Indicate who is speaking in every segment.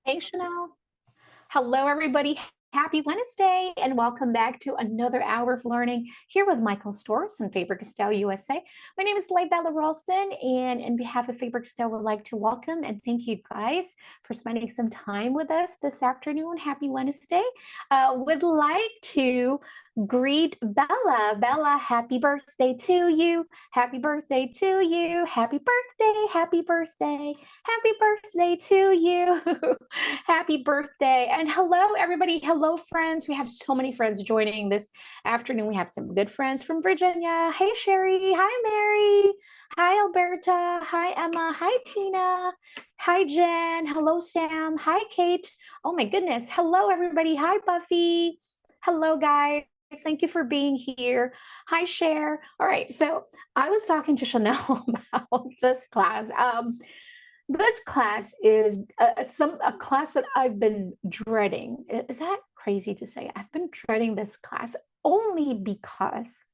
Speaker 1: Hey, Chanel. Hello, everybody. Happy Wednesday, and welcome back to another hour of learning here with Michael Stores in Faber-Castell, USA. My name is Bella Ralston, and on behalf of Faber-Castell, would like to welcome and thank you guys for spending some time with us this afternoon. Happy Wednesday. Would like to greet Bella. Bella, happy birthday to you. Happy birthday to you. Happy birthday. Happy birthday. Happy birthday to you. Happy birthday. And hello, everybody. Hello, friends. We have so many friends joining this afternoon. We have some good friends from Virginia. Hey, Sherry. Hi, Mary. Hi, Alberta. Hi, Emma. Hi, Tina. Hi, Jen. Hello, Sam. Hi, Kate. Oh, my goodness. Hello, everybody. Hi, Buffy. Hello, guys. Thank you for being here. Hi, Cher. All right. So I was talking to Chanel about this class. This class is a class that I've been dreading. Is that crazy to say? I've been dreading this class only because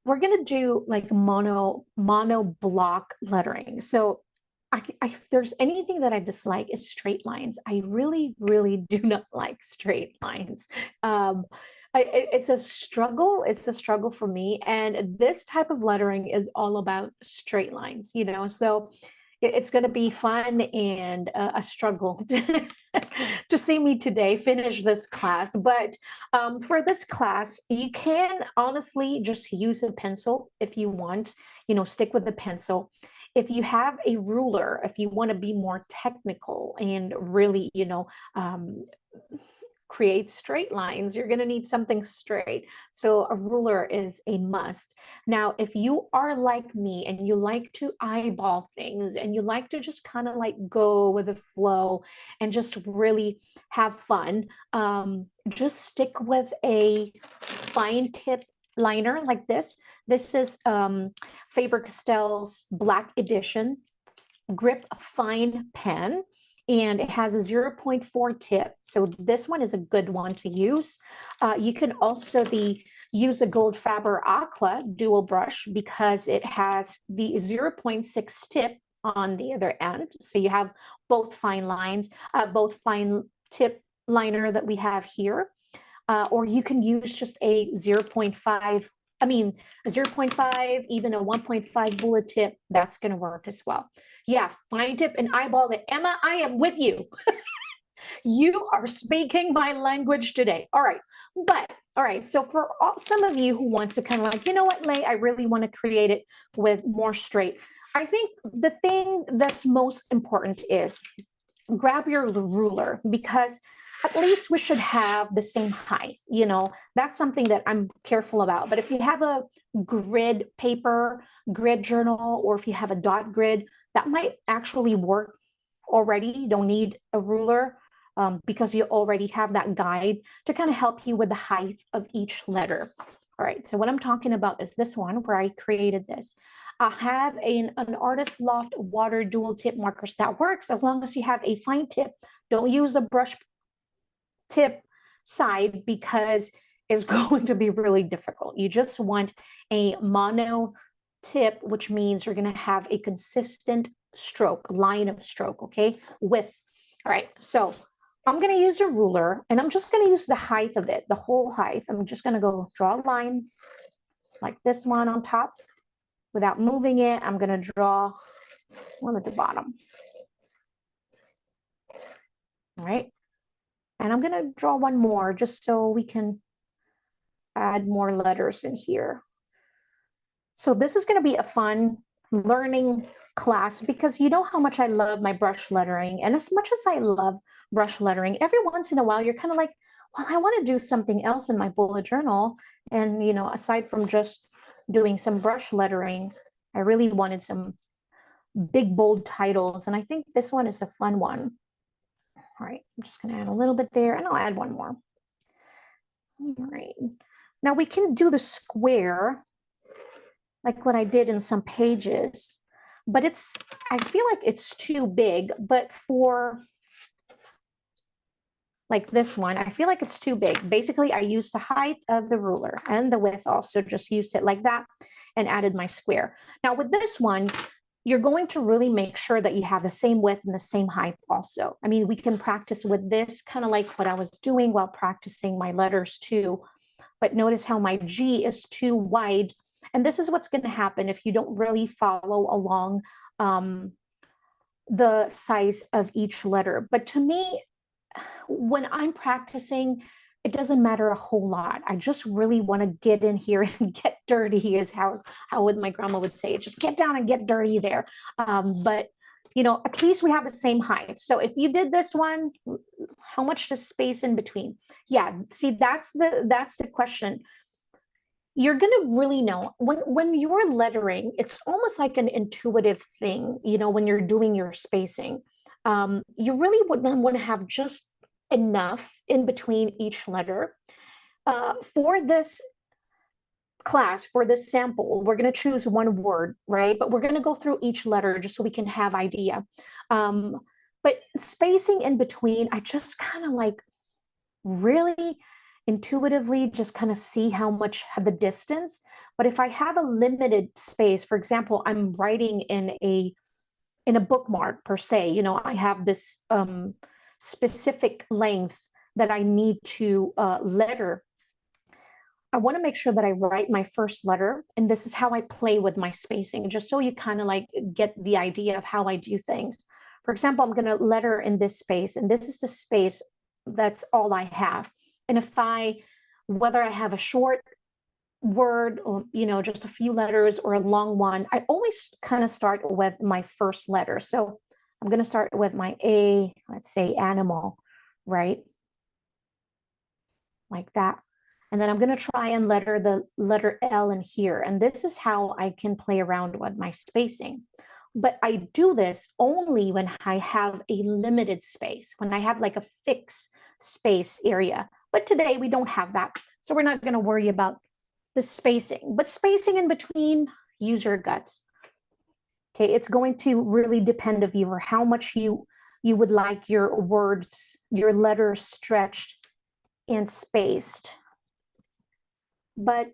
Speaker 1: we're gonna do like mono block lettering. So if there's anything that I dislike, is straight lines. I really, really do not like straight lines. Um, it's a struggle. It's a struggle for me. And this type of lettering is all about straight lines, So it's going to be fun and a struggle to see me today finish this class. But for this class, you can honestly just use a pencil if you want, stick with the pencil. If you have a ruler, if you want to be more technical and really, create straight lines, you're going to need something straight. So a ruler is a must. Now, if you are like me and you like to eyeball things and you like to just kind of like go with the flow and just really have fun, just stick with a fine tip liner like this. This is Faber-Castell's Black Edition Grip Fine Pen, and it has a 0.4 tip. So this one is a good one to use. You can also use a Goldfaber Aqua dual brush because it has the 0.6 tip on the other end. So you have both fine lines, both fine tip liner that we have here. Or you can use just a 0.5, a 0.5, even a 1.5 bullet tip, that's going to work as well. Yeah, fine tip and eyeball it. Emma, I am with you. You are speaking my language today. All right. So for some of you who wants to kind of like, you know what, Lay, I really want to create it with more straight. I think the thing that's most important is grab your ruler, because at least we should have the same height. That's something that I'm careful about. But if you have a grid paper, grid journal, or if you have a dot grid, that might actually work already. You don't need a ruler because you already have that guide to kind of help you with the height of each letter. All right, so what I'm talking about is this one where I created this. I have an Artist Loft water dual tip markers that works as long as you have a fine tip. Don't use the brush tip side because it's going to be really difficult. You just want a mono tip, which means you're going to have a consistent stroke, line of stroke, okay? All right, so I'm going to use a ruler and I'm just going to use the height of it, the whole height. I'm just going to go draw a line like this one on top. Without moving it, I'm going to draw one at the bottom. All right. And I'm going to draw one more just so we can add more letters in here. So this is going to be a fun learning class because you know how much I love my brush lettering. And as much as I love brush lettering, every once in a while, you're kind of like, well, I want to do something else in my bullet journal. And, aside from just doing some brush lettering, I really wanted some big, bold titles. And I think this one is a fun one. All right, I'm just going to add a little bit there, and I'll add one more. All right. Now we can do the square like what I did in some pages, but I feel like it's too big. But for like this one, I feel like it's too big. Basically, I used the height of the ruler and the width also, just used it like that and added my square. Now with this one, you're going to really make sure that you have the same width and the same height also. I mean, we can practice with this, kind of like what I was doing while practicing my letters too. But notice how my G is too wide. And this is what's going to happen if you don't really follow along the size of each letter. But to me, when I'm practicing, it doesn't matter a whole lot. I just really want to get in here and get dirty, is how my grandma would say it. Just get down and get dirty there. But you know, at least we have the same height. So if you did this one, how much the space in between? Yeah, see, that's the question. You're going to really know when you're lettering, it's almost like an intuitive thing, you know, when you're doing your spacing. You really would want to have just enough in between each letter. For this class, for this sample, we're going to choose one word, right? But we're going to go through each letter just so we can have idea. But spacing in between, I just kind of like really intuitively just kind of see how much the distance. But if I have a limited space, for example, I'm writing in a bookmark per se, you know, I have this specific length that I need to letter. I want to make sure that I write my first letter, and this is how I play with my spacing, just so you kind of like get the idea of how I do things. For example, I'm going to letter in this space, and this is the space, that's all I have. And if whether I have a short word or, you know, just a few letters or a long one, I always kind of start with my first letter. So I'm going to start with my A, let's say animal, right? Like that. And then I'm going to try and letter the letter L in here. And this is how I can play around with my spacing. But I do this only when I have a limited space, when I have like a fixed space area. But today we don't have that. So we're not going to worry about the spacing. But spacing in between, use your guts. Okay, it's going to really depend of you, or how much you would like your words, your letters stretched and spaced. But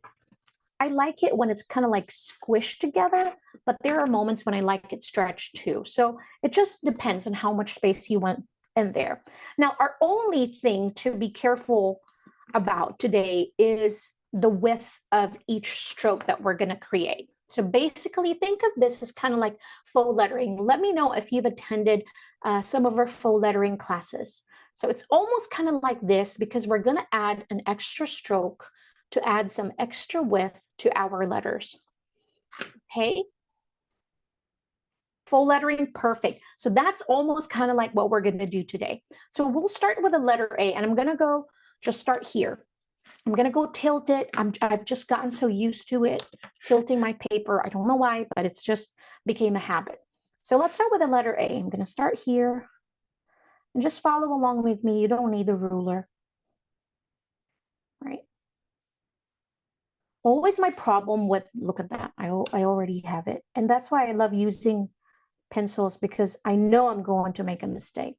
Speaker 1: I like it when it's kind of like squished together, but there are moments when I like it stretched too. So it just depends on how much space you want in there. Now, our only thing to be careful about today is the width of each stroke that we're going to create. So basically, think of this as kind of like faux lettering. Let me know if you've attended some of our faux lettering classes. So it's almost kind of like this, because we're going to add an extra stroke to add some extra width to our letters. Okay. Faux lettering, perfect. So that's almost kind of like what we're going to do today. So we'll start with the letter A, and I'm going to go just start here. I'm going to go tilt it. I've just gotten so used to it, tilting my paper. I don't know why, but it's just became a habit. So let's start with the letter A. I'm going to start here and just follow along with me. You don't need the ruler. Right. Always my problem with, look at that. I already have it. And that's why I love using pencils, because I know I'm going to make a mistake.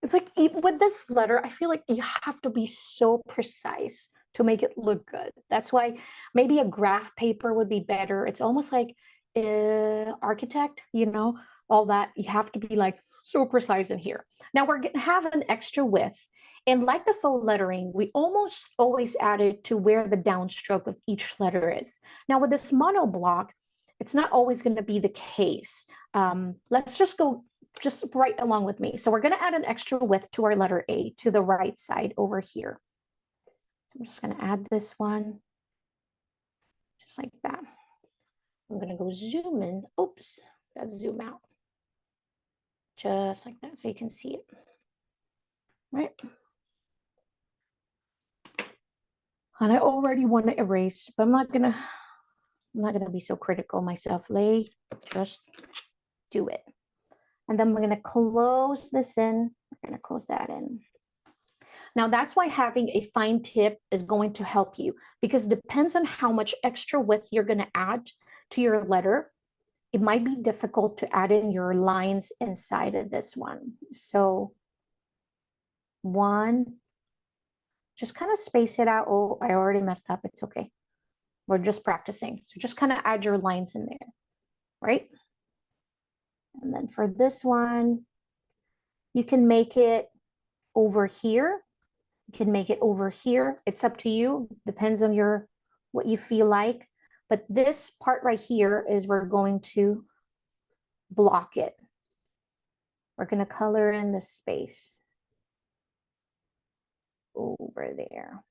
Speaker 1: It's like with this letter, I feel like you have to be so precise to make it look good. That's why maybe a graph paper would be better. It's almost like architect, you know, all that. You have to be like so precise in here. Now we're going to have an extra width. And like the faux lettering, we almost always add it to where the downstroke of each letter is. Now with this mono block, it's not always going to be the case. Let's just go right along with me. So we're going to add an extra width to our letter A to the right side over here. So I'm just going to add this one, just like that. I'm going to go zoom in. Oops, let's zoom out. Just like that, so you can see it. Right. And I already want to erase, but I'm not gonna be so critical myself. Just do it. And then we're gonna close this in. We're gonna close that in. Now that's why having a fine tip is going to help you, because it depends on how much extra width you're gonna add to your letter. It might be difficult to add in your lines inside of this one. So one, just kind of space it out. Oh, I already messed up. It's okay. We're just practicing. So just kind of add your lines in there, right? And then for this one, you can make it over here. You can make it over here. It's up to you. Depends on what you feel like. But this part right here is we're going to block it. We're going to color in the space over there.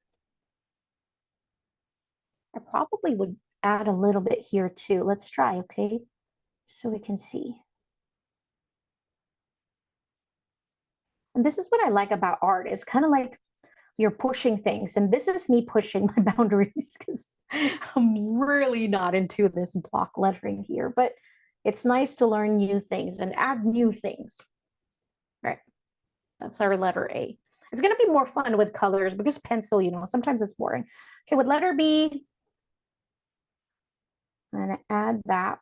Speaker 1: I probably would add a little bit here too. Let's try, okay? So we can see. And this is what I like about art. It's kind of like you're pushing things. And this is me pushing my boundaries because I'm really not into this block lettering here. But it's nice to learn new things and add new things. Right. That's our letter A. It's going to be more fun with colors because pencil, sometimes it's boring. Okay, with letter B, I'm going to add that.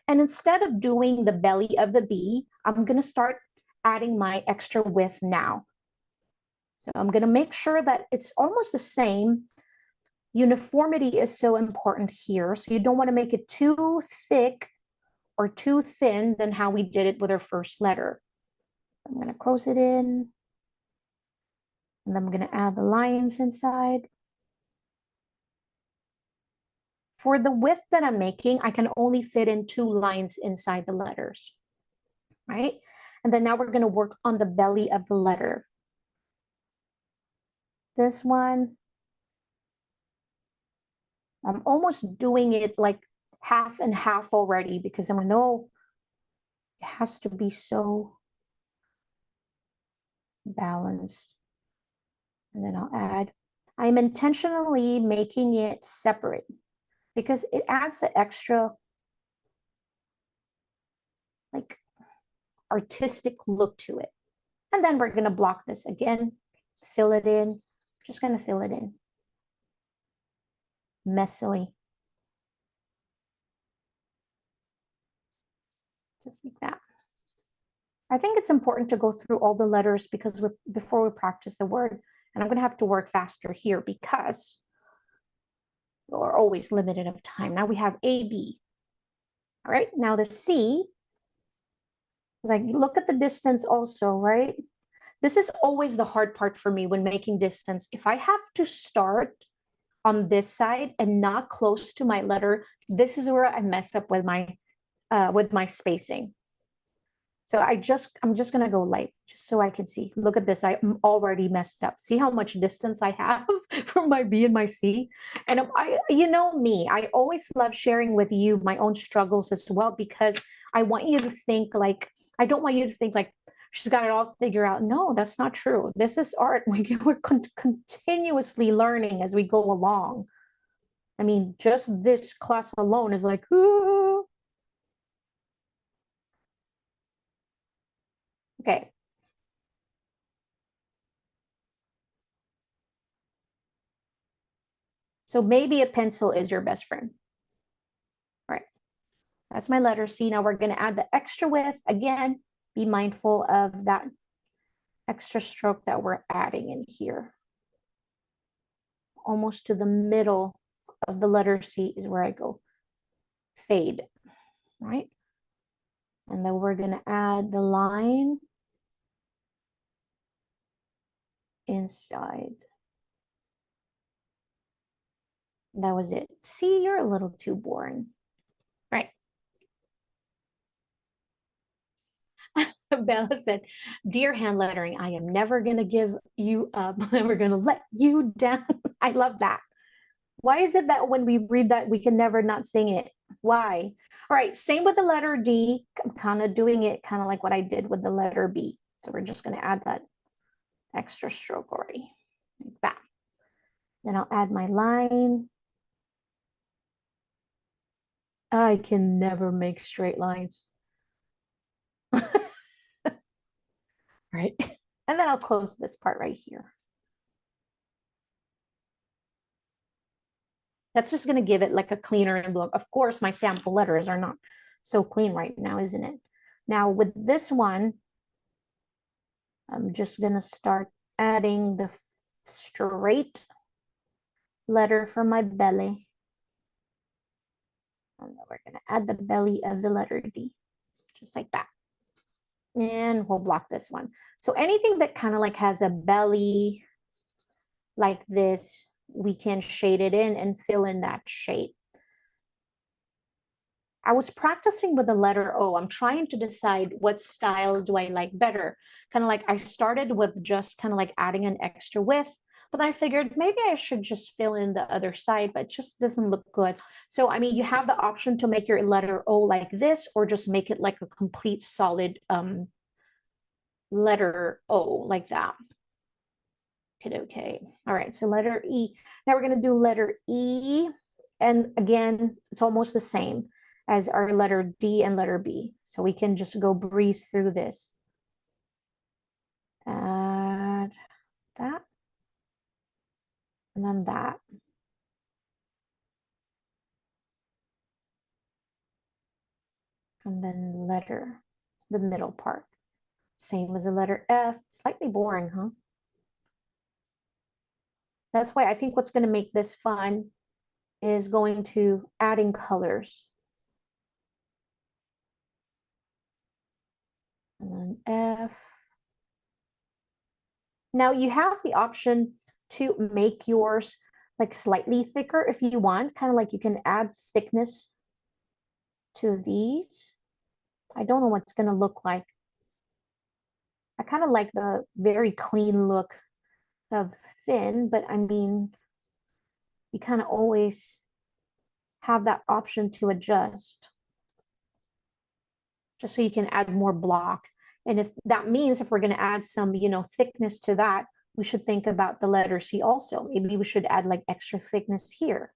Speaker 1: And instead of doing the belly of the B, I'm going to start adding my extra width now. So I'm going to make sure that it's almost the same. Uniformity is so important here. So you don't want to make it too thick or too thin than how we did it with our first letter. I'm going to close it in. And then I'm going to add the lines inside. For the width that I'm making, I can only fit in 2 lines inside the letters, right? And then now we're going to work on the belly of the letter. This one, I'm almost doing it like half and half already because I know it has to be so balanced. And then I'll add, I'm intentionally making it separate because it adds the extra like artistic look to it. And then we're going to block this again, fill it in, just going to fill it in messily. Just like that. I think it's important to go through all the letters because before we practice the word, and I'm going to have to work faster here because we're always limited of time. Now we have A, B. All right, now the C is like, look at the distance also, right? This is always the hard part for me when making distance. If I have to start on this side and not close to my letter, this is where I mess up with my spacing. So I'm just gonna go light just so I can see. Look at this, I'm already messed up. See how much distance I have from my B and my C? And you know me, I always love sharing with you my own struggles as well, because I want you to think like, I don't want you to think like, she's got it all figured out. No, that's not true. This is art. We're continuously learning as we go along. I mean, just this class alone is like, ooh. Okay. So maybe a pencil is your best friend. All right. That's my letter C. Now we're going to add the extra width. Again, be mindful of that extra stroke that we're adding in here. Almost to the middle of the letter C is where I go fade, right? And then we're going to add the line inside. That was it. See, you're a little too boring, right? Bella said, dear hand lettering, I am never going to give you up. I'm never going to let you down. I love that. Why is it that when we read that, we can never not sing it? Why? All right, same with the letter D. I'm kind of doing it kind of like what I did with the letter B. So we're just going to add that extra stroke already, like that. Then I'll add my line. I can never make straight lines. Right? And then I'll close this part right here. That's just going to give it like a cleaner look. Of course, my sample letters are not so clean right now, isn't it? Now with this one, I'm just going to start adding the straight letter for my belly. And then we're going to add the belly of the letter D, just like that. And we'll block this one. So anything that kind of like has a belly like this, we can shade it in and fill in that shape. I was practicing with the letter O. I'm trying to decide what style do I like better. Kind of like I started with just kind of like adding an extra width, but I figured maybe I should just fill in the other side, but it just doesn't look good. So, I mean, you have the option to make your letter O like this, or just make it like a complete solid letter O like that. Okay. All right, so letter E. Now we're going to do letter E. And again, it's almost the same as our letter D and letter B. So we can just go breeze through this. Add that. And then that. And then letter, the middle part. Same as the letter F. Slightly boring, huh? That's why I think what's going to make this fun is going to adding colors. And then F. Now you have the option to make yours like slightly thicker if you want, kind of like you can add thickness to these. I don't know what it's going to look like. I kind of like the very clean look of thin, but I mean, you kind of always have that option to adjust just so you can add more block. And if that means if we're going to add some, thickness to that, we should think about the letter C also. Maybe we should add like extra thickness here.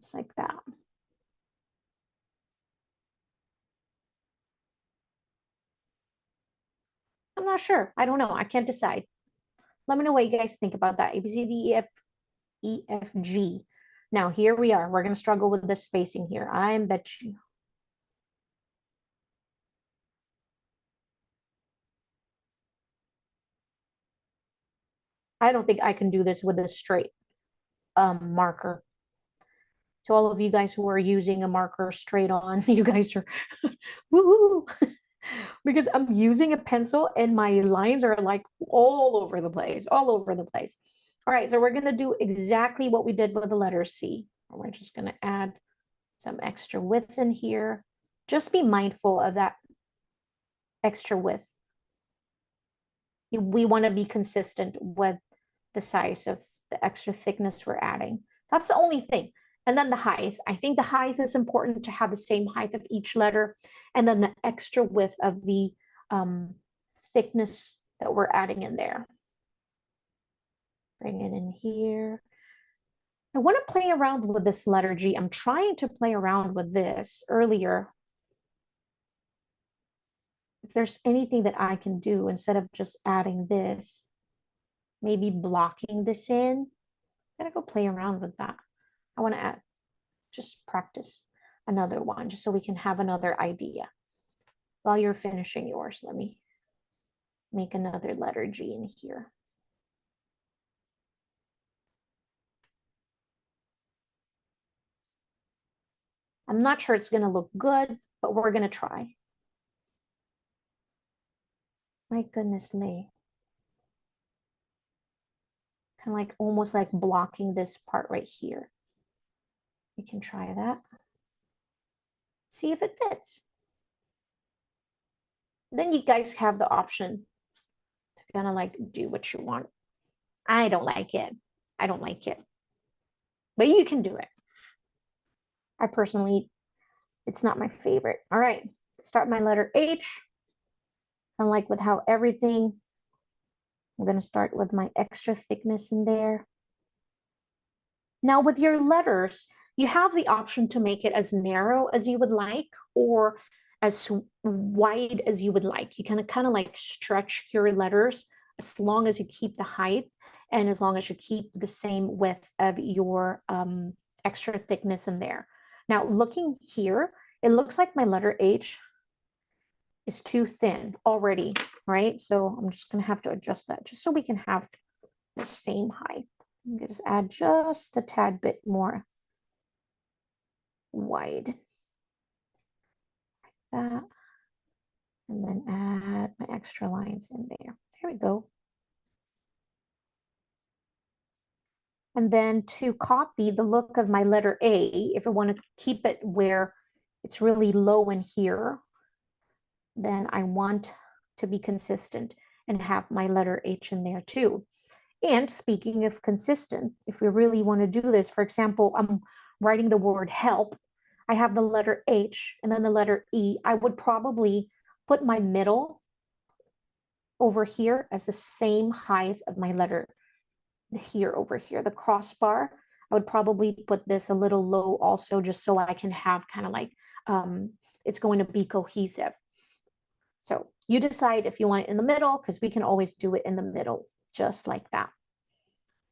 Speaker 1: Just like that. I'm not sure. I don't know. I can't decide. Let me know what you guys think about that. A, B, C, D, E, F, E, F, G. Now here we are. We're going to struggle with the spacing here. I bet you. I don't think I can do this with a straight marker. To all of you guys who are using a marker straight on, you guys are woo because I'm using a pencil and my lines are like all over the place, all over the place. All right, so we're going to do exactly what we did with the letter C. We're just going to add some extra width in here. Just be mindful of that extra width. We want to be consistent with the size of the extra thickness we're adding. That's the only thing. And then the height. I think the height is important to have the same height of each letter. And then the extra width of the thickness that we're adding in there. Bring it in here. I want to play around with this letter G. I'm trying to play around with this earlier. If there's anything that I can do instead of just adding this, maybe blocking this in. I'm gonna go play around with that. I want to add, just practice another one just so we can have another idea. While you're finishing yours, let me make another letter G in here. I'm not sure it's going to look good, but we're going to try. My goodness me. Kind of like almost like blocking this part right here. We can try that. See if it fits. Then you guys have the option to kind of like do what you want. I don't like it. I don't like it. But you can do it. I personally, it's not my favorite. All right, start my letter H. And like with how everything, I'm going to start with my extra thickness in there. Now with your letters, you have the option to make it as narrow as you would like or as wide as you would like. You can kind of like stretch your letters as long as you keep the height and as long as you keep the same width of your extra thickness in there. Now looking here, it looks like my letter H is too thin already, right? So I'm just going to have to adjust that just so we can have the same height. Just add just a tad bit more wide. Like that. And then add my extra lines in there. There we go. And then to copy the look of my letter A, if I want to keep it where it's really low in here, then I want to be consistent and have my letter H in there too. And speaking of consistent, if we really want to do this, for example, I'm writing the word help, I have the letter H and then the letter E. I would probably put my middle over here as the same height of my letter here over here, the crossbar. I would probably put this a little low also, just so I can have kind of like, it's going to be cohesive. So you decide if you want it in the middle, because we can always do it in the middle, just like that.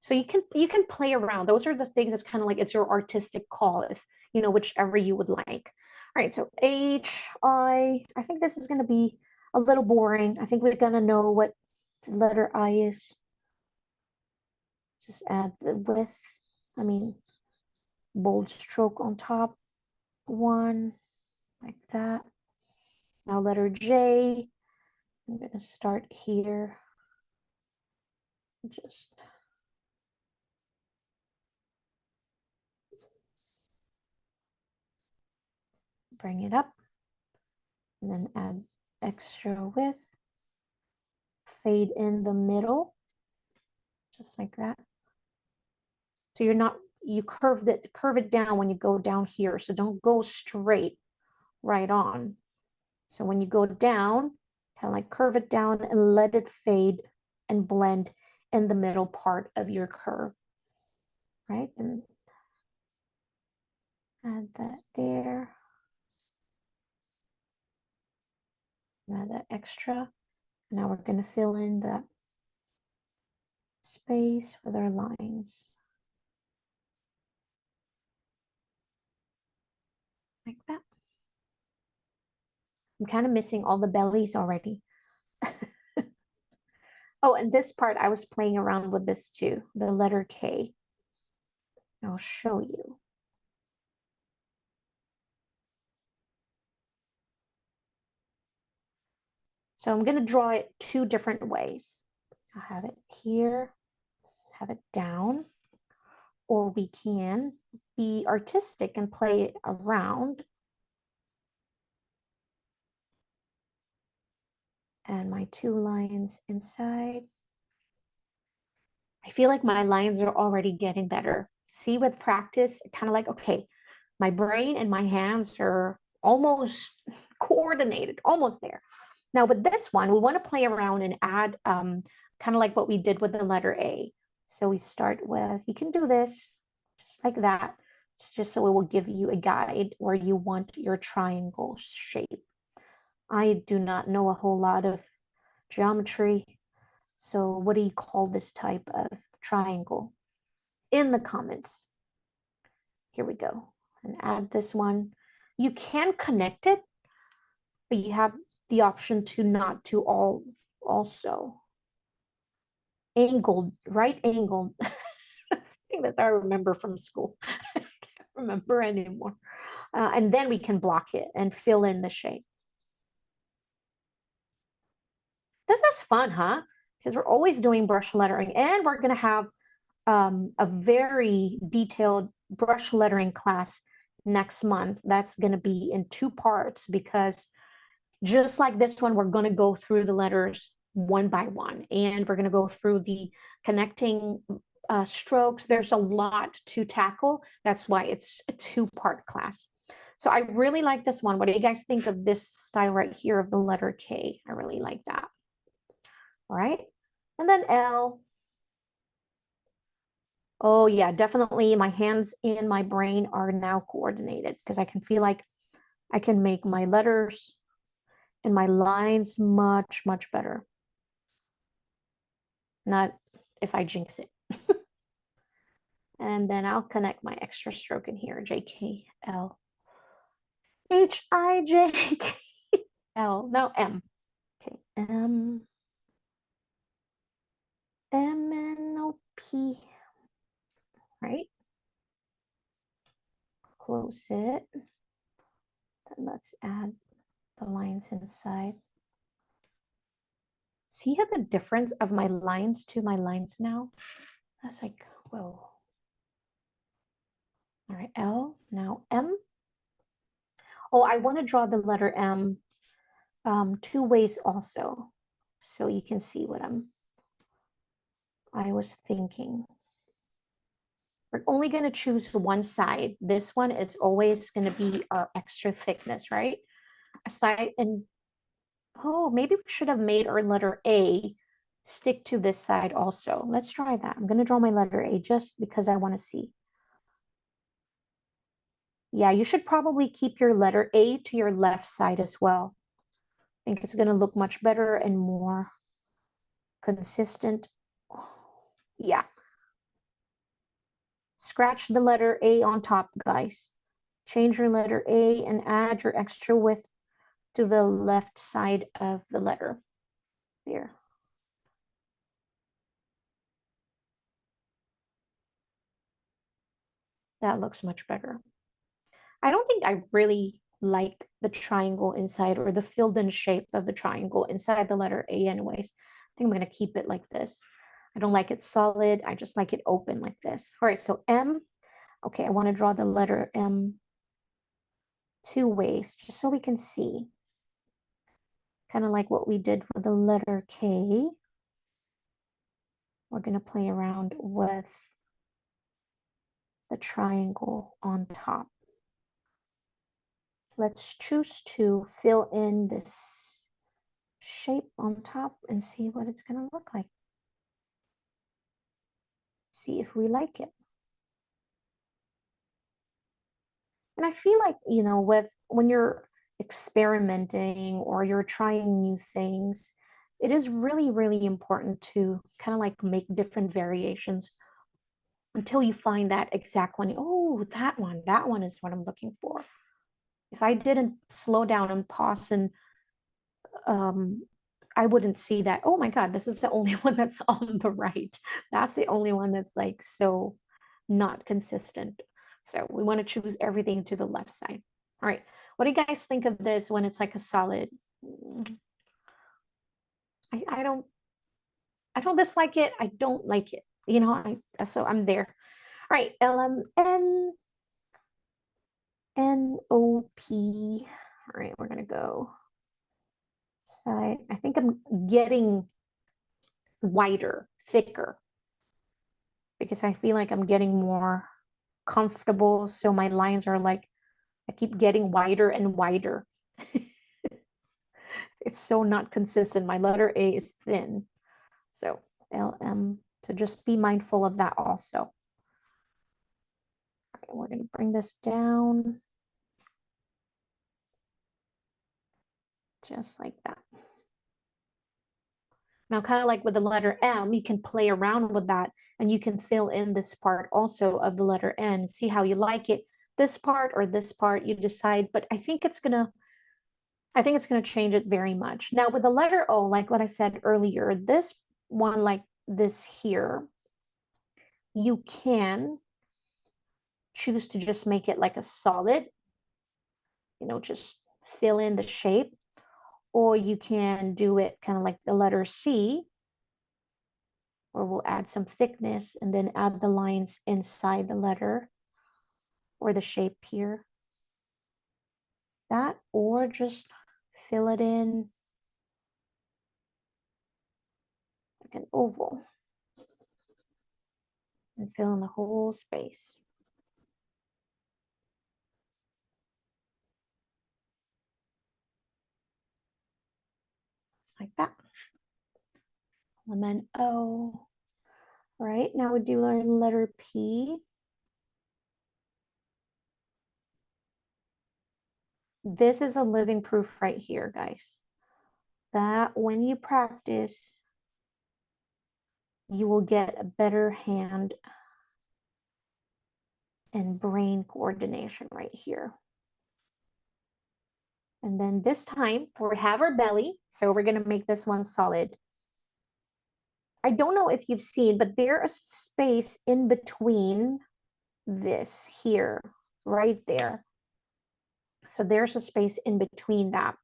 Speaker 1: So you can play around. Those are the things that's kind of like, it's your artistic call, if you know, whichever you would like. All right, so I think this is going to be a little boring. I think we're going to know what the letter I is. Just add the width, bold stroke on top, one, like that. Now letter J, I'm going to start here. Just bring it up and then add extra width, fade in the middle, just like that. So you curve it down when you go down here. So don't go straight right on. So when you go down, kind of like curve it down and let it fade and blend in the middle part of your curve, right? And add that there. Add that extra. Now we're going to fill in the space with our lines. Like that. I'm kind of missing all the bellies already. Oh, and this part, I was playing around with this too, the letter K. I'll show you. So I'm going to draw it two different ways. I'll have it here, have it down, or we can be artistic and play it around. And my two lines inside. I feel like my lines are already getting better. See, with practice, kind of like, okay, my brain and my hands are almost coordinated, almost there. Now with this one, we want to play around and add kind of like what we did with the letter A. So we start with, you can do this just like that, just so it will give you a guide where you want your triangle shape. I do not know a whole lot of geometry. So what do you call this type of triangle? In the comments. Here we go. And add this one. You can connect it, but you have the option to not to all also. Angled, right angled. I think that's I remember from school. I can't remember anymore. And then we can block it and fill in the shape. This is fun, huh? Because we're always doing brush lettering, and we're going to have a very detailed brush lettering class next month. That's going to be in two parts, because just like this one, we're going to go through the letters one by one, and we're going to go through the connecting strokes. There's a lot to tackle. That's why it's a two-part class. So I really like this one. What do you guys think of this style right here of the letter K? I really like that. All right. And then L. Oh yeah, definitely my hands and my brain are now coordinated, because I can feel like I can make my letters and my lines much, much better. Not if I jinx it. And then I'll connect my extra stroke in here, J, K, L, H, I, J, K, L. Now M. Okay, M, N, O, P. right? Close it. Then let's add the lines inside. See how the difference of my lines to my lines now? That's like, whoa. All right, L, now M. Oh, I want to draw the letter M two ways also, so you can see what I was thinking. We're only going to choose one side. This one is always going to be our extra thickness, right? A side, and oh, maybe we should have made our letter A stick to this side also. Let's try that. I'm going to draw my letter A just because I want to see. Yeah, you should probably keep your letter A to your left side as well. I think it's going to look much better and more consistent. Yeah. Scratch the letter A on top, guys. Change your letter A and add your extra width to the left side of the letter. There. That looks much better. I don't think I really like the triangle inside or the filled in shape of the triangle inside the letter A anyways. I think I'm going to keep it like this. I don't like it solid. I just like it open like this. All right, so M. Okay, I want to draw the letter M two ways just so we can see. Kind of like what we did with the letter K. We're going to play around with the triangle on top. Let's choose to fill in this shape on top and see what it's going to look like. See if we like it. And I feel like, you know, when you're experimenting or you're trying new things, it is really, really important to kind of like make different variations until you find that exact one. Oh, that one is what I'm looking for. If I didn't slow down and pause and I wouldn't see that, oh my God, this is the only one that's on the right. That's the only one that's like so not consistent. So we want to choose everything to the left side. All right. What do you guys think of this when it's like a solid? I don't dislike it. I don't like it. You know, so I'm there. All right. LMNOP. All right, we're gonna go side. I think I'm getting wider, thicker, because I feel like I'm getting more comfortable. So my lines are like, I keep getting wider and wider. It's so not consistent. My letter A is thin. So LM, so just be mindful of that also. Okay, we're going to bring this down. Just like that. Now, kind of like with the letter M, you can play around with that and you can fill in this part also of the letter N. See how you like it. This part or this part, you decide, but I think it's gonna change it very much. Now with the letter O, like what I said earlier, this one like this here, you can choose to just make it like a solid, you know, just fill in the shape, or you can do it kind of like the letter C, or we'll add some thickness and then add the lines inside the letter or the shape here. That, or just fill it in like an oval and fill in the whole space. Just like that. Element O. All right, now we do our letter P. This is a living proof right here, guys, that when you practice, you will get a better hand and brain coordination right here. And then this time we have our belly. So we're going to make this one solid. I don't know if you've seen, but there is space in between this here, right there. So there's a space in between that.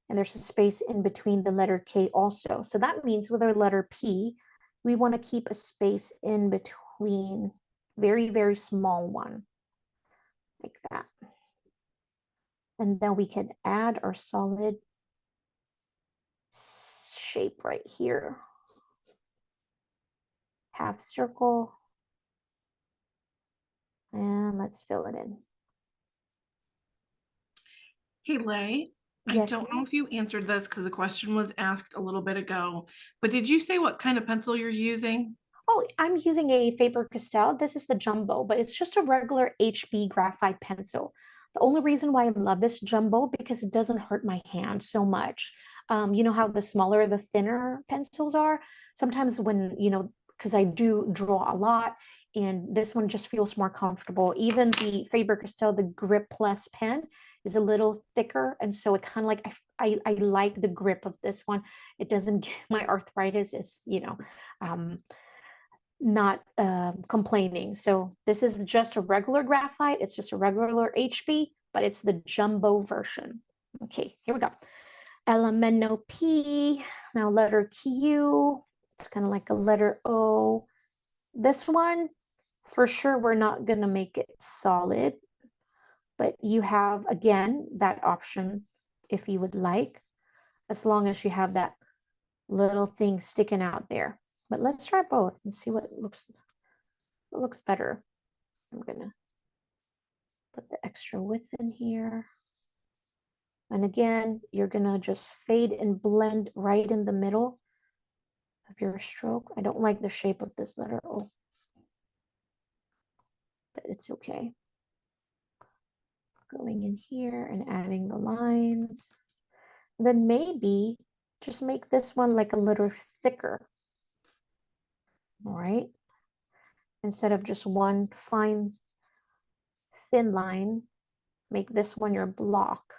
Speaker 1: And there's a space in between the letter K also. So that means with our letter P, we want to keep a space in between, very, very small one, like that. And then we can add our solid shape right here. Half circle. And let's fill it in.
Speaker 2: Hey, Lay, I
Speaker 1: Yes,
Speaker 2: don't know
Speaker 1: ma'am.
Speaker 2: if you answered this because the question was asked a little bit ago, but did you say what kind of pencil you're using?
Speaker 1: Oh, I'm using a Faber-Castell. This is the jumbo, but it's just a regular HB graphite pencil. The only reason why I love this jumbo because it doesn't hurt my hand so much. You know how the smaller, the thinner pencils are? Sometimes when, because I do draw a lot, and this one just feels more comfortable. Even the Faber-Castell, the Grip Plus pen is a little thicker, and so it kind of like, I like the grip of this one. It doesn't, my arthritis is, not complaining. So this is just a regular graphite. It's just a regular HB, but it's the jumbo version. Okay, here we go. Elemento P, now letter Q. It's kind of like a letter O. This one, for sure, we're not going to make it solid, but you have, again, that option if you would like, as long as you have that little thing sticking out there. But let's try both and see what looks better. I'm gonna put the extra width in here. And again, you're gonna just fade and blend right in the middle of your stroke. I don't like the shape of this letter O, but it's okay. Going in here and adding the lines. Then maybe just make this one like a little thicker. All right. Instead of just one fine, thin line, make this one your block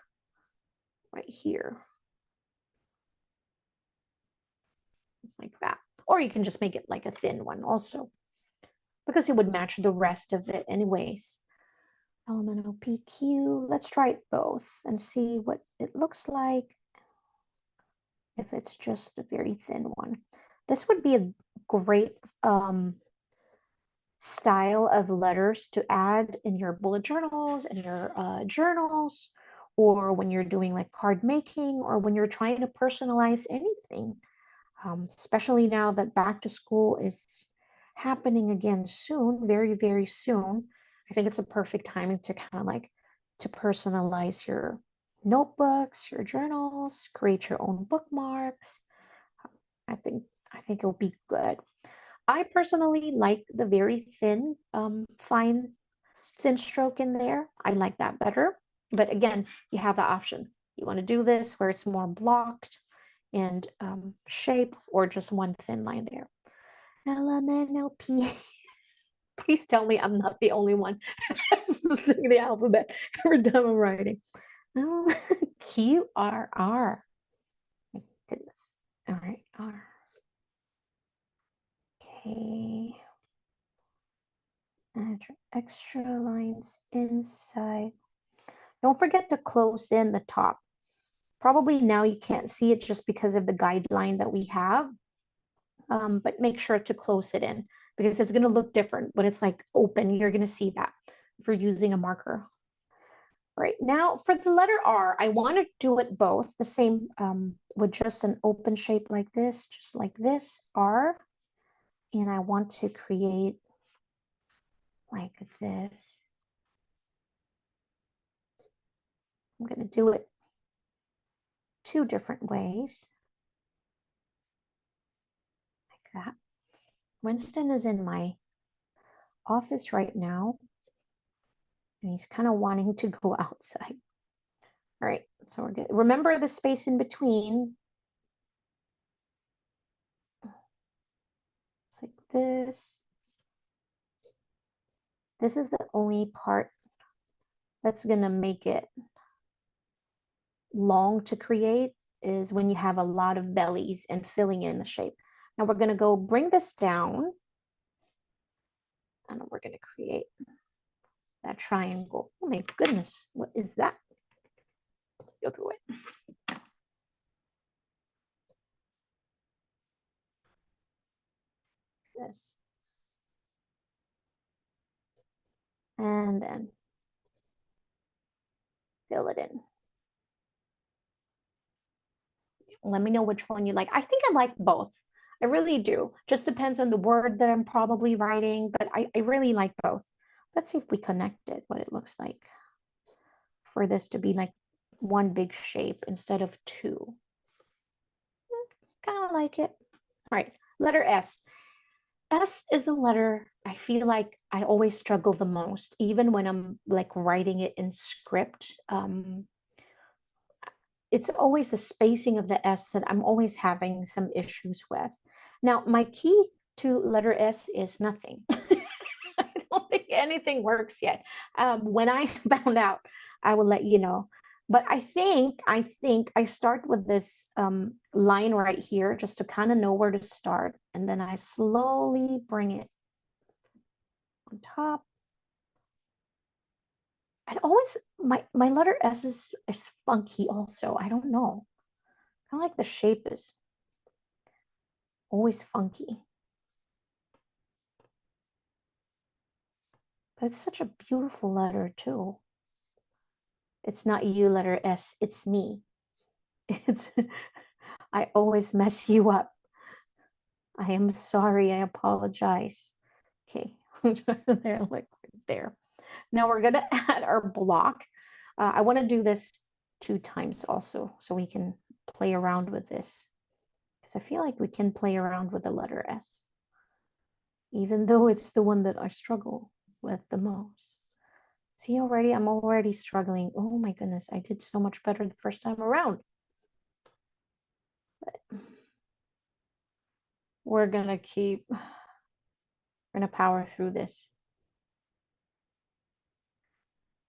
Speaker 1: right here. Just like that. Or you can just make it like a thin one also, because it would match the rest of it anyways. Elemental PQ, let's try it both and see what it looks like if it's just a very thin one. This would be a great style of letters to add in your bullet journals and your journals, or when you're doing like card making, or when you're trying to personalize anything. Especially now that back to school is happening again soon, very, very soon. I think it's a perfect timing to kind of like to personalize your notebooks, your journals, create your own bookmarks. I think it'll be good. I personally like the very thin, fine, thin stroke in there. I like that better. But again, you have the option. You want to do this where it's more blocked and shape, or just one thin line there. LMNOP. Please tell me I'm not the only one singing the alphabet every time I'm writing. Oh, QRR. My goodness. All right, R. Okay. Add extra lines inside. Don't forget to close in the top. Probably now you can't see it just because of the guideline that we have, but make sure to close it in because it's going to look different when it's like open. You're going to see that if you're using a marker. Right now for the letter R, I want to do it both the same with just an open shape like this, just like this, R. And I want to create like this. I'm going to do it two different ways. Like that. Winston is in my office right now, and he's kind of wanting to go outside. All right, so we're good. Remember the space in between. It's like this. This is the only part that's gonna make it long to create, is when you have a lot of bellies and filling in the shape. Now we're gonna go bring this down, and we're gonna create that triangle. Oh my goodness, what is that? Go through it. This. And then fill it in. Let me know which one you like. I think I like both. I really do. Just depends on the word that I'm probably writing, but I really like both. Let's see if we connect it, what it looks like for this to be like one big shape instead of two. Kind of like it. All right, letter S. S is a letter I feel like I always struggle the most, even when I'm like writing it in script. It's always the spacing of the S that I'm always having some issues with. Now, my key to letter S is nothing. I don't think anything works yet. When I found out, I will let you know. But I think I start with this line right here just to kind of know where to start. And then I slowly bring it on top. And always, my letter S is funky also. I don't know. Kind of like the shape is always funky. But it's such a beautiful letter too. It's not you, letter S, it's me. It's I always mess you up. I am sorry, I apologize. Okay, there, like right there. Now we're gonna add our block. I want to do this 2 times also, so we can play around with this. Because I feel like we can play around with the letter S, even though it's the one that I struggle with the most. See already, I'm already struggling. Oh my goodness, I did so much better the first time around. But we're gonna power through this.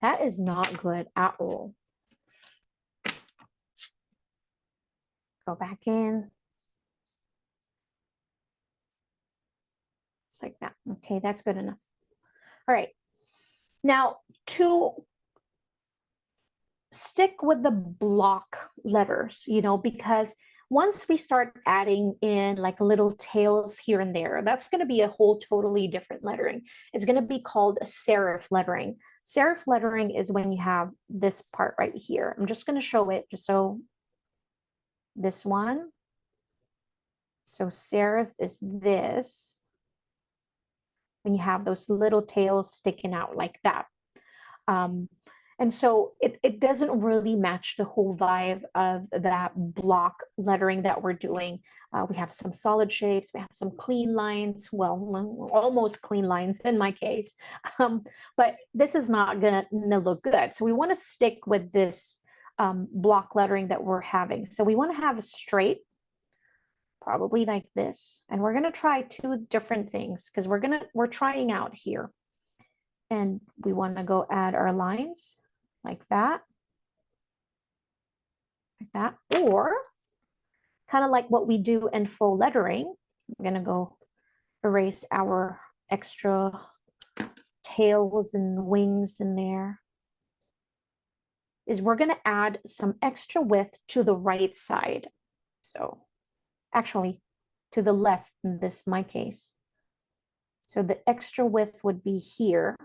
Speaker 1: That is not good at all. Go back in. Just like that. Okay, that's good enough. All right. Now, to stick with the block letters, because once we start adding in like little tails here and there, that's going to be a whole totally different lettering. It's going to be called a serif lettering. Serif lettering is when you have this part right here. I'm just going to show it just so this one. So serif is this, when you have those little tails sticking out like that. And so it doesn't really match the whole vibe of that block lettering that we're doing. We have some solid shapes, we have some clean lines, well, almost clean lines in my case, but this is not gonna look good. So we wanna stick with this block lettering that we're having. So we wanna have a straight, probably like this. And we're gonna try 2 different things because we're trying out here. And we wanna go add our lines like that, or kind of like what we do in full lettering. I'm gonna go erase our extra tails and wings in there. Is we're gonna add some extra width to the right side. So actually to the left in this my case. So the extra width would be here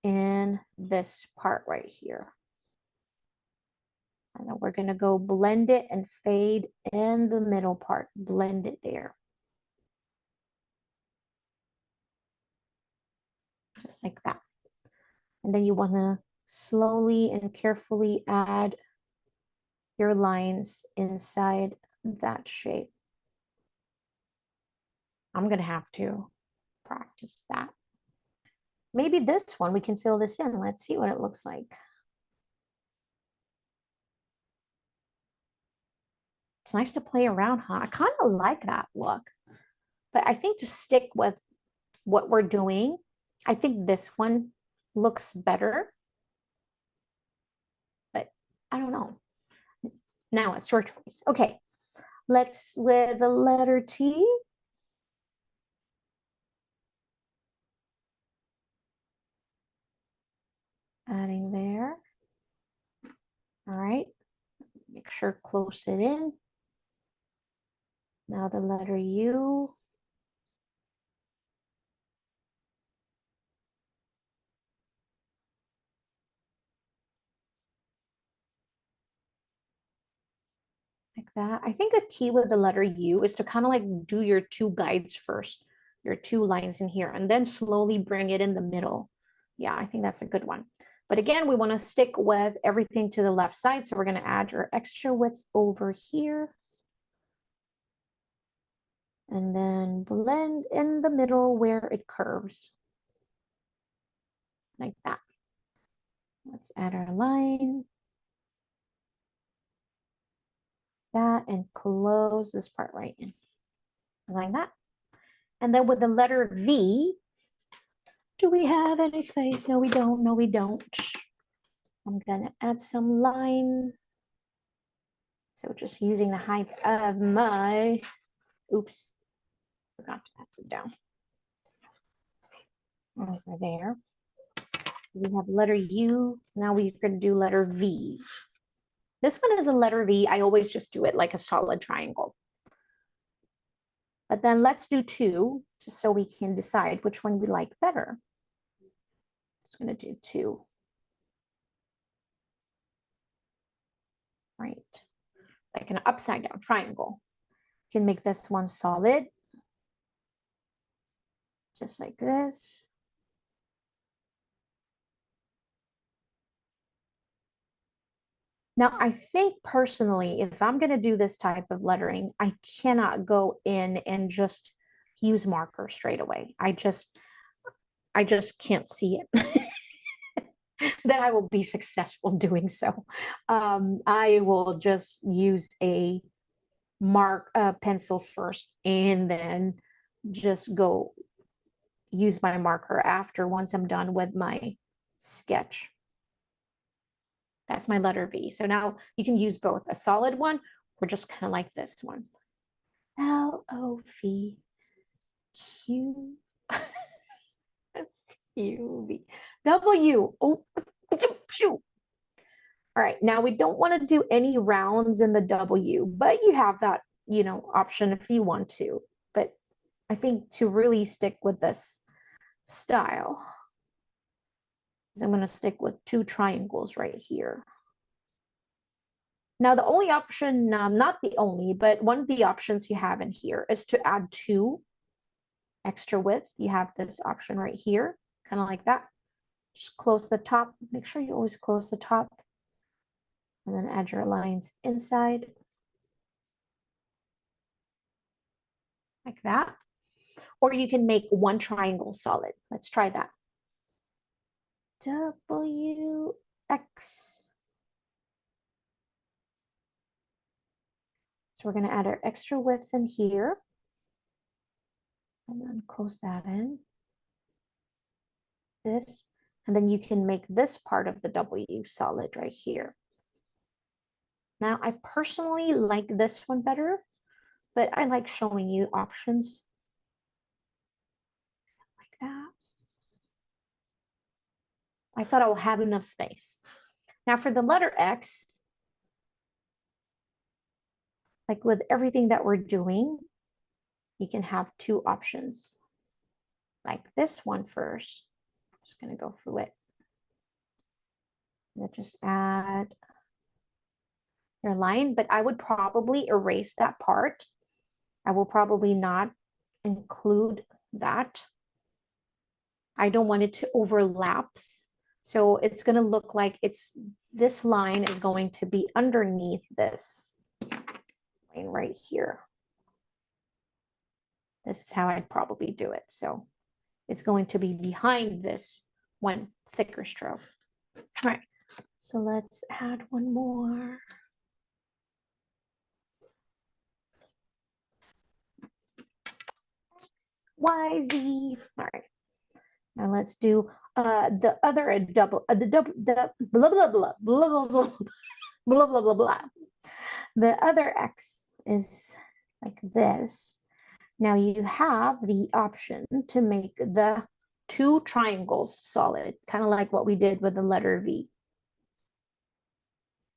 Speaker 1: in this part right here. And then we're going to go blend it and fade in the middle part, blend it there. Just like that. And then you want to slowly and carefully add your lines inside that shape. I'm going to have to practice that. Maybe this one, we can fill this in. Let's see what it looks like. It's nice to play around, huh? I kind of like that look. But I think to stick with what we're doing, I think this one looks better. But I don't know. Now it's your choice. Okay, let's with the letter T. All right, make sure close it in. Now the letter U. Like that. I think a key with the letter U is to kind of like do your two guides first, your two lines in here, and then slowly bring it in the middle. Yeah, I think that's a good one. But again, we want to stick with everything to the left side. So we're going to add our extra width over here. And then blend in the middle where it curves. Like that. Let's add our line. That and close this part right in. Like that. And then with the letter V, do we have any space? No, we don't. No, we don't. I'm gonna add some line. So just using the height of my, oops, forgot to add it down. Over there. We have letter U. Now we're gonna do letter V. This one is a letter V. I always just do it like a solid triangle. But then let's do two, just so we can decide which one we like better. Just gonna do two. Right, like an upside down triangle. You can make this one solid, just like this. Now, I think personally, if I'm going to do this type of lettering, I cannot go in and just use marker straight away. I just can't see it. That I will be successful doing so. I will just use a pencil first and then just go use my marker after once I'm done with my sketch. That's my letter V. So now you can use both a solid one or just kind of like this one. L-O-V Q S-U-V W. Oh, shoot. All right, now we don't want to do any rounds in the W, but you have that, option if you want to. But I think to really stick with this style, I'm going to stick with two triangles right here. Now, the only option, not the only, but one of the options you have in here is to add two extra width. You have this option right here, kind of like that. Just close the top. Make sure you always close the top. And then add your lines inside. Like that. Or you can make one triangle solid. Let's try that. W-X. So we're going to add our extra width in here. And then close that in. This. And then you can make this part of the W solid right here. Now, I personally like this one better, but I like showing you options. Like that. I thought I will have enough space. Now for the letter X, like with everything that we're doing, you can have two options. Like this one first. I'm just going to go through it. And just add your line, but I would probably erase that part. I will probably not include that. I don't want it to overlap. So it's going to look like this line is going to be underneath this line right here. This is how I'd probably do it. So it's going to be behind this one thicker stroke. All right, so let's add one more. Y, Z. All right. Now let's do the other double, the blah, blah, blah, blah, blah, blah, blah, blah, blah, blah. The other X is like this. Now you have the option to make the two triangles solid, kind of like what we did with the letter V.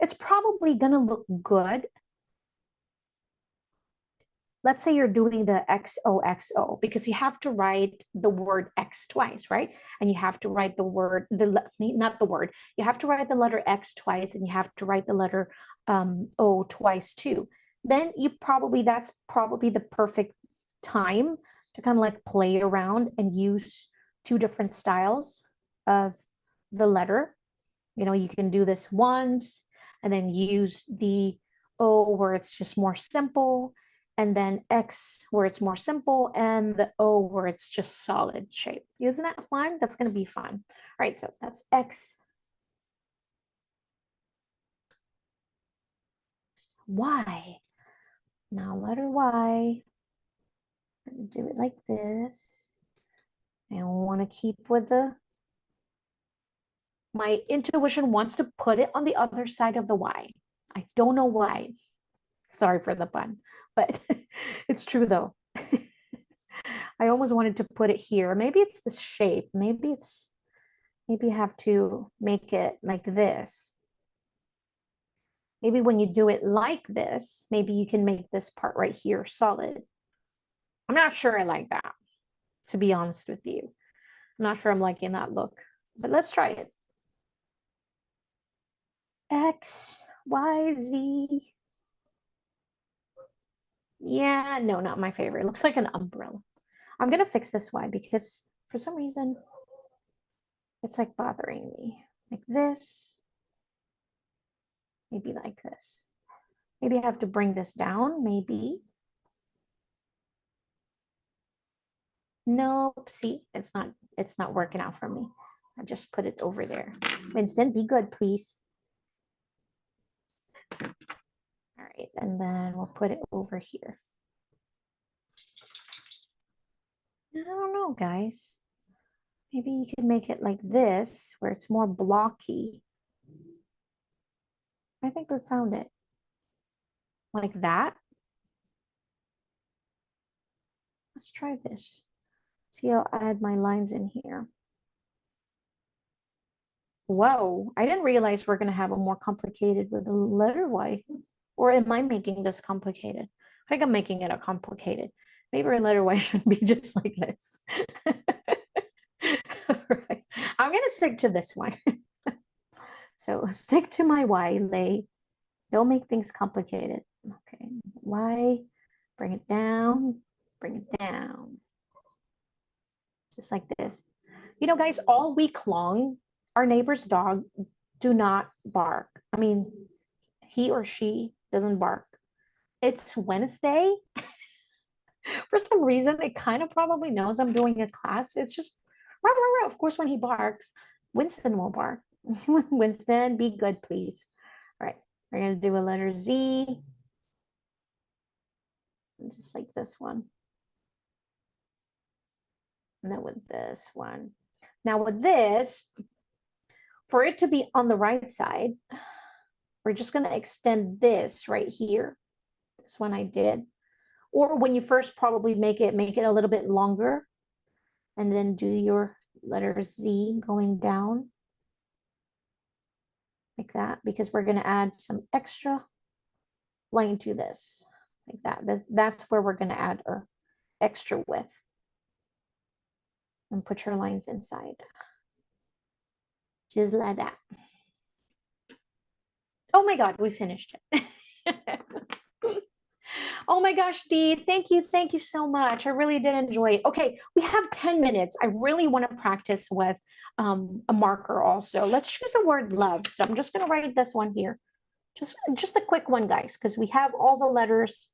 Speaker 1: it's probably gonna look good. Let's say you're doing the XOXO, because you have to write the word X twice, right? And you have to write the word, not the word, you have to write the letter X twice, and you have to write the letter O twice too. Then that's probably the perfect time to kind of like play around and use two different styles of the letter. You know, you can do this once and then use the O where it's just more simple, and then X where it's more simple, and the O where it's just solid shape. Isn't that fun? That's going to be fun. All right, so that's X. Y. Now letter Y. Do it like this. I want to keep with my intuition wants to put it on the other side of the Y. I don't know why. Sorry for the pun, but it's true though. I almost wanted to put it here. Maybe it's the shape. Maybe you have to make it like this. Maybe when you do it like this, maybe you can make this part right here solid. I'm not sure I like that, to be honest with you. I'm not sure I'm liking that look, but let's try it. X, Y, Z. Yeah, no, not my favorite. It looks like an umbrella. I'm gonna fix this Y because for some reason it's like bothering me. Like this, maybe like this. Maybe I have to bring this down, maybe. Nope, see, it's not working out for me. I just put it over there. Winston, be good, please. All right, and then we'll put it over here. I don't know, guys. Maybe you could make it like this, where it's more blocky. I think we found it. Like that. Let's try this. See, I'll add my lines in here. Whoa, I didn't realize we're going to have a more complicated with the letter Y. Or am I making this complicated? I think I'm making it a complicated. Maybe a letter Y should be just like this. Right. I'm going to stick to this one. So stick to my Y, lay. Don't make things complicated. Okay, Y, bring it down, bring it down. Just like this. You know, guys, all week long, our neighbor's dog do not bark. I mean, he or she doesn't bark. It's Wednesday. For some reason, it kind of probably knows I'm doing a class. It's just, rah, rah, rah. Of course, when he barks, Winston will bark. Winston, be good, please. All right, we're going to do a letter Z. Just like this one. And then with this one. Now with this, for it to be on the right side, we're just going to extend this right here. This one I did. Or when you first probably make it a little bit longer, and then do your letter Z going down like that, because we're going to add some extra line to this like that. That's where we're going to add our extra width, and put your lines inside just like that. Oh my God, we finished it. Oh my gosh, Dee, thank you so much. I really did enjoy it. Okay, we have 10 minutes. I really want to practice with a marker also. Let's choose the word love. So I'm just going to write this one here. Just a quick one, guys, because we have all the letters.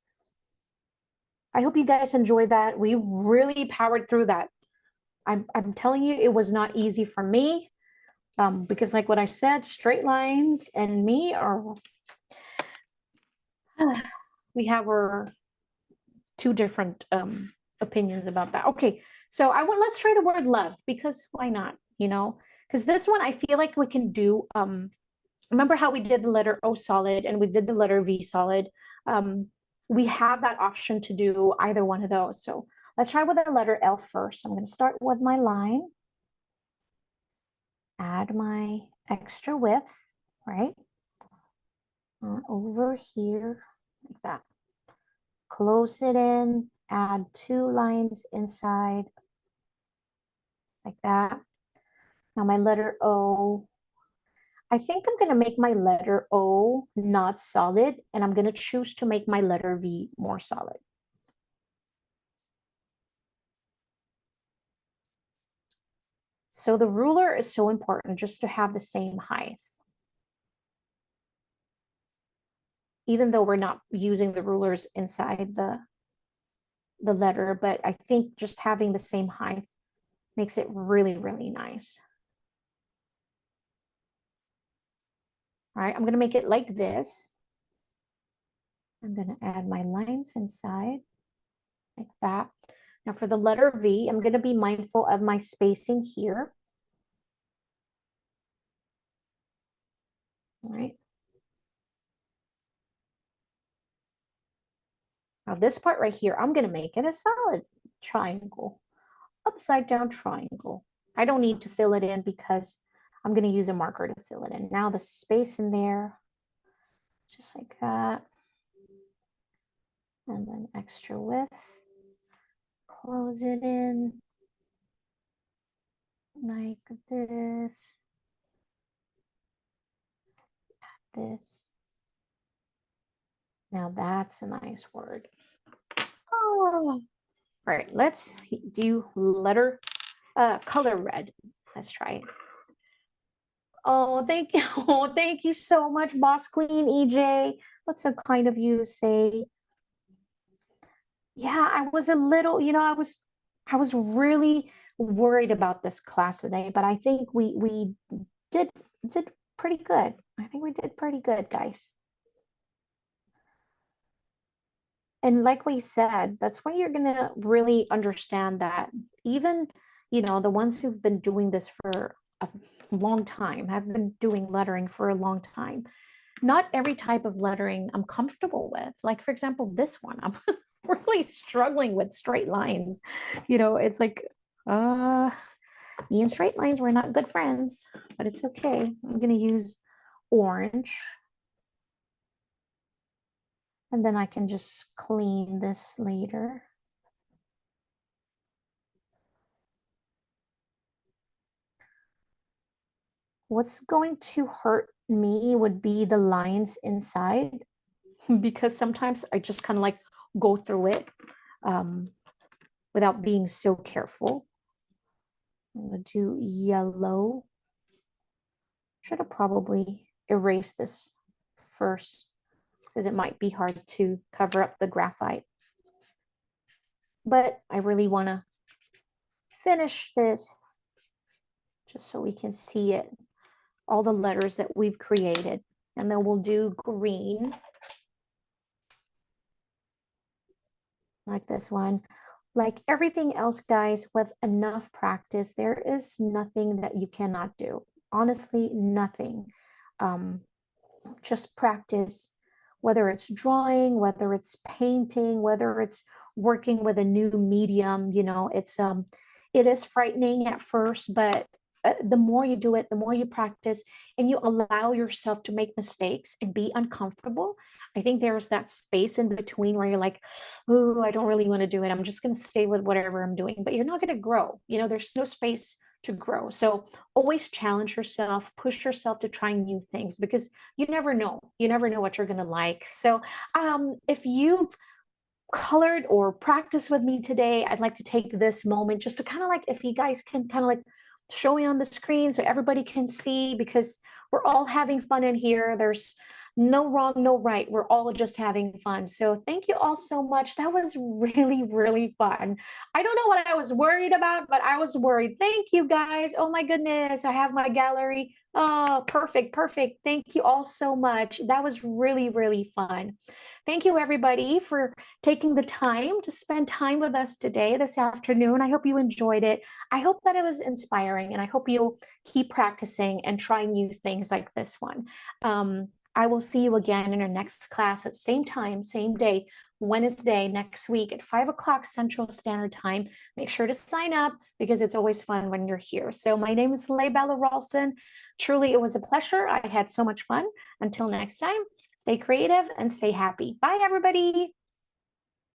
Speaker 1: I hope you guys enjoyed that. We really powered through that. I'm telling you, it was not easy for me because like what I said, straight lines and me are... we have our two different opinions about that. Okay, so let's try the word love, because why not, you know? Because this one I feel like we can do, remember how we did the letter O solid and we did the letter V solid? We have that option to do either one of those. So let's try with the letter L first. I'm going to start with my line, add my extra width, right? over here, like that. Close it in, add 2 lines inside, like that. Now my letter O, I think I'm gonna make my letter O not solid, and I'm gonna choose to make my letter V more solid. So the ruler is so important just to have the same height. Even though we're not using the rulers inside the letter, but I think just having the same height makes it really, really nice. All right, I'm gonna make it like this. I'm gonna add my lines inside, like that. Now for the letter V, I'm gonna be mindful of my spacing here. All right. Now this part right here, I'm gonna make it a solid triangle, upside down triangle. I don't need to fill it in because I'm gonna use a marker to fill it in. Now the space in there, just like that. And then extra width, close it in like this, this. Now that's a nice word. Oh, all right, let's do letter, color red. Let's try it. Oh, thank you. Oh, thank you so much, Boss Queen EJ. That's so kind of you to say. Yeah, I was a little, I was really worried about this class today, but I think we did did pretty good. I think we did pretty good, guys. And like we said, that's when you're gonna really understand that even, the ones who've been doing this for a long time, have been doing lettering for a long time. Not every type of lettering I'm comfortable with. Like, for example, this one, I'm really struggling with straight lines. It's like, me and straight lines, we're not good friends, but it's okay. I'm gonna use orange. And then I can just clean this later. What's going to hurt me would be the lines inside because sometimes I just kind of like go through it without being so careful. I'm gonna do yellow. Should have probably erased this first because it might be hard to cover up the graphite. But I really want to finish this just so we can see it, all the letters that we've created. And then we'll do green, like this one. Like everything else, guys, with enough practice, there is nothing that you cannot do. Honestly, nothing. Just practice, whether it's drawing, whether it's painting, whether it's working with a new medium, it is frightening at first, but the more you do it, the more you practice and you allow yourself to make mistakes and be uncomfortable. I think there's that space in between where you're like, oh, I don't really want to do it. I'm just going to stay with whatever I'm doing, but you're not going to grow. There's no space to grow. So always challenge yourself, push yourself to try new things because you never know. You never know what you're going to like. So if you've colored or practiced with me today, I'd like to take this moment just to kind of like, if you guys can kind of like show me on the screen so everybody can see, because we're all having fun in here. There's no wrong, no right. We're all just having fun. So thank you all so much. That was really, really fun. I don't know what I was worried about, but I was worried. Thank you guys. Oh my goodness. I have my gallery. Oh, perfect. Perfect. Thank you all so much. That was really, really fun. Thank you everybody for taking the time to spend time with us today, this afternoon. I hope you enjoyed it. I hope that it was inspiring and I hope you'll keep practicing and try new things like this one. I will see you again in our next class at same time, same day, Wednesday next week at 5 o'clock Central Standard Time. Make sure to sign up because it's always fun when you're here. So my name is Leigh Bella Ralston. Truly, it was a pleasure. I had so much fun. Until next time, Stay creative and stay happy. Bye, everybody.